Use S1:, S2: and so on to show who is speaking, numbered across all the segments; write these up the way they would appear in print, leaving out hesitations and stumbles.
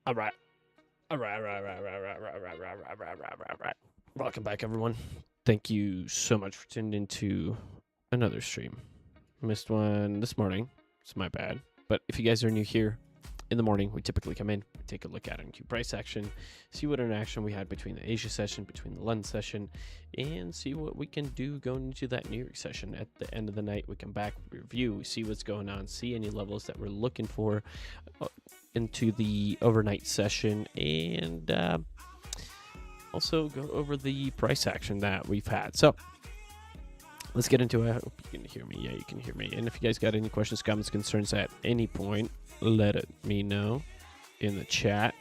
S1: All right. All right. All right. All right. All right. All right. All right. All right. All right. All right. All right. Welcome back, everyone. Thank you so much for tuning into another stream. Missed one this morning. It's my bad. But if you guys are new here, in the morning, we typically come in, take a look at NQ price action, see what interaction we had between the Asia session, between the London session, and see what we can do going into that New York session. At the end of the night, we come back, review, we see what's going on, see any levels that we're looking for into the overnight session, and also go over the price action that we've had. So let's get into it. I hope you can hear me. Yeah, you can hear me. And if you guys got any questions, comments, concerns at any point, let me know in the chat.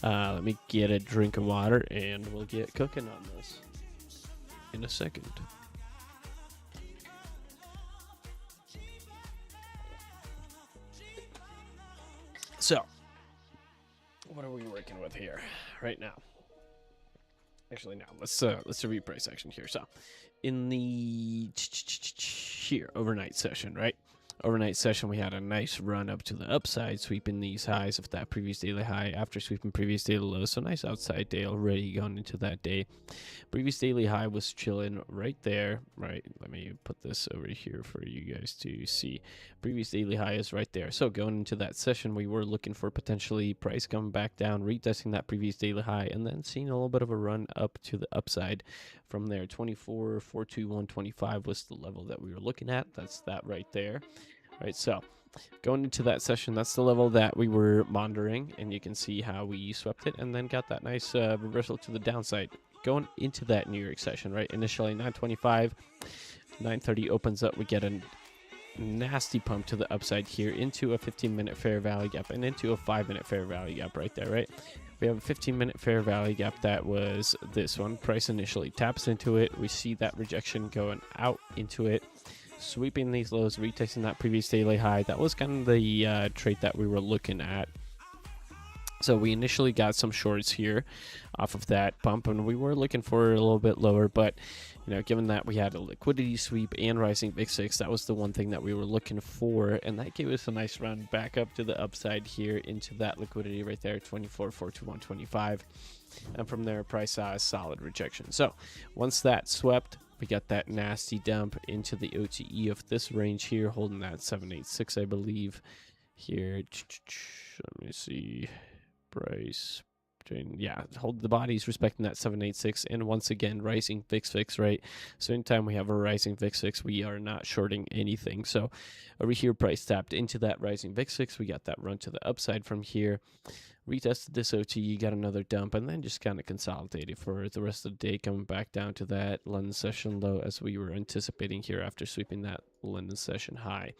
S1: Let me get a drink of water and we'll get cooking on this in a second. So, what are we working with here right now? Actually, now let's review price action here. So, in the here overnight session, right? Overnight session, we had a nice run up to the upside, sweeping these highs of that previous daily high after sweeping previous daily lows. So nice outside day already going into that day. Previous daily high was chilling right there, right? Let me put this over here for you guys to see. Previous daily high is right there. So going into that session, we were looking for potentially price coming back down, retesting that previous daily high, and then seeing a little bit of a run up to the upside from there. 24,421.25 was the level that we were looking at. That's that right there. Right, so going into that session, that's the level that we were monitoring, and you can see how we swept it and then got that nice reversal to the downside. Going into that New York session, right, initially 925, 930 opens up, we get a nasty pump to the upside here into a 15-minute fair value gap and into a 5-minute fair value gap right there, right? We have a 15-minute fair value gap. That was this one. Price initially taps into it. We see that rejection going out into it, sweeping these lows, retesting that previous daily high. That was kind of the trade that we were looking at. So we initially got some shorts here off of that pump, and we were looking for a little bit lower, but you know, given that we had a liquidity sweep and rising VIX, that was the one thing that we were looking for, and that gave us a nice run back up to the upside here into that liquidity right there, 24,421.25, and from there price saw a solid rejection. So once that swept, we got that nasty dump into the OTE of this range here, holding that 786, I believe. Here, let me see, price, yeah, hold the bodies respecting that 786, and once again, rising VIX, right? So anytime we have a rising VIX, we are not shorting anything. So over here, price tapped into that rising VIX, we got that run to the upside from here. Retested this OTE, got another dump, and then just kind of consolidated for the rest of the day, coming back down to that London session low as we were anticipating here after sweeping that London session high.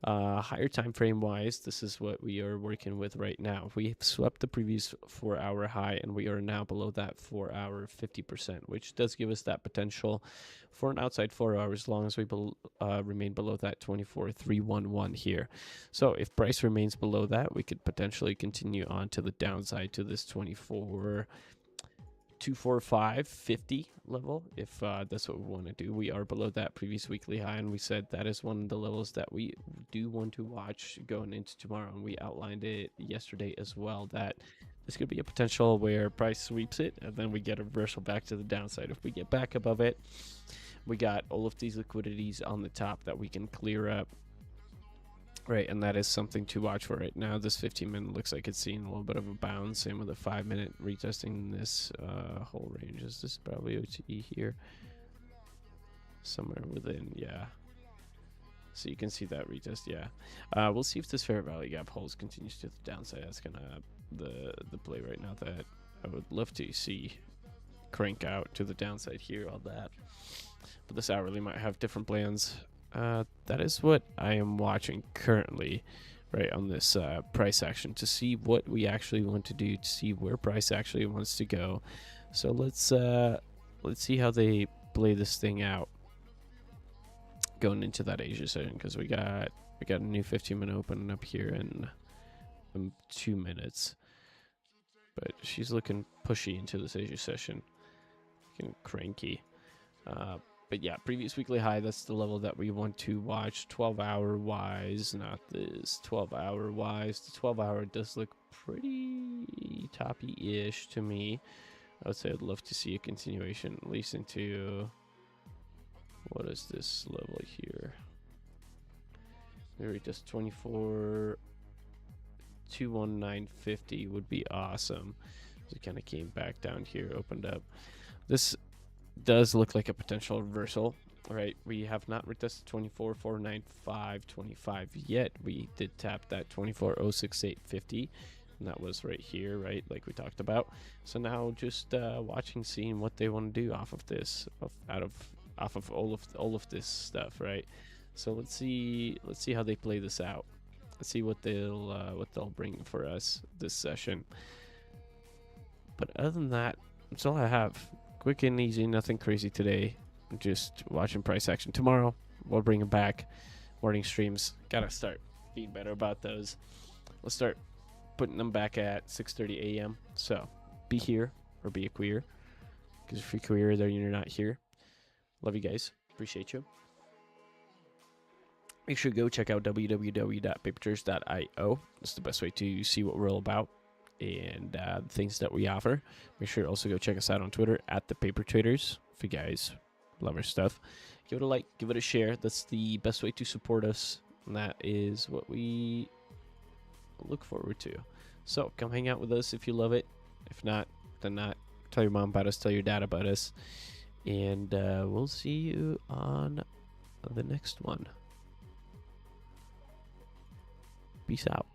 S1: Higher time frame wise, this is what we are working with right now. We swept the previous 4-hour high, and we are now below that 4-hour 50%, which does give us that potential for an outside 4 hours as long as we remain below that 24,311 here. So if price remains below that, we could potentially continue on to the downside to this 24,245.50 level if that's what we want to do. We are below that previous weekly high, and we said that is one of the levels that we do want to watch going into tomorrow, and we outlined it yesterday as well, that this could be a potential where price sweeps it and then we get a reversal back to the downside. If we get back above it, we got all of these liquidities on the top that we can clear up, right? And that is something to watch for right now. This 15-minute looks like it's seeing a little bit of a bounce. Same with a 5-minute retesting this whole range. This is probably OTE here, somewhere within, yeah. So you can see that retest, yeah. We'll see if this fair value gap holds, continues to the downside. That's kind of the play right now that I would love to see crank out to the downside here, all that. But this hourly might have different plans. That is what I am watching currently, right, on this price action, to see what we actually want to do, to see where price actually wants to go. So let's see how they play this thing out going into that Asia session, because we got a new 15-minute opening up here in 2 minutes. But she's looking pushy into this Asia session, looking cranky. But yeah, previous weekly high, that's the level that we want to watch 12-hour wise, not this 12-hour wise. The 12-hour does look pretty toppy-ish to me. I would say I'd love to see a continuation, at least into, what is this level here? Maybe just 24, 21950 would be awesome. So it kind of came back down here, opened up. This does look like a potential reversal, right? We have not retested 24,495.25 yet. We did tap that 24,068.50, and that was right here, right? Like we talked about. So now just watching, seeing what they want to do off of this, off of all of this stuff, right? So let's see how they play this out. Let's see what they'll bring for us this session. But other than that, that's all I have. Quick and easy, nothing crazy today. Just watching price action. Tomorrow, we'll bring it back. Morning streams. Gotta start being better about those. Let's start putting them back at 6:30 a.m. So be here or be a queer. Because if you're queer, then you're not here. Love you guys. Appreciate you. Make sure to go check out www.papertraders.io. It's the best way to see what we're all about and the things that we offer. Make sure to also go check us out on Twitter at the Paper Traders. If you guys love our stuff, give it a like, give it a share. That's the best way to support us, and that is what we look forward to. So come hang out with us if you love it. If not, then not. Tell your mom about us, tell your dad about us, and we'll see you on the next one. Peace out.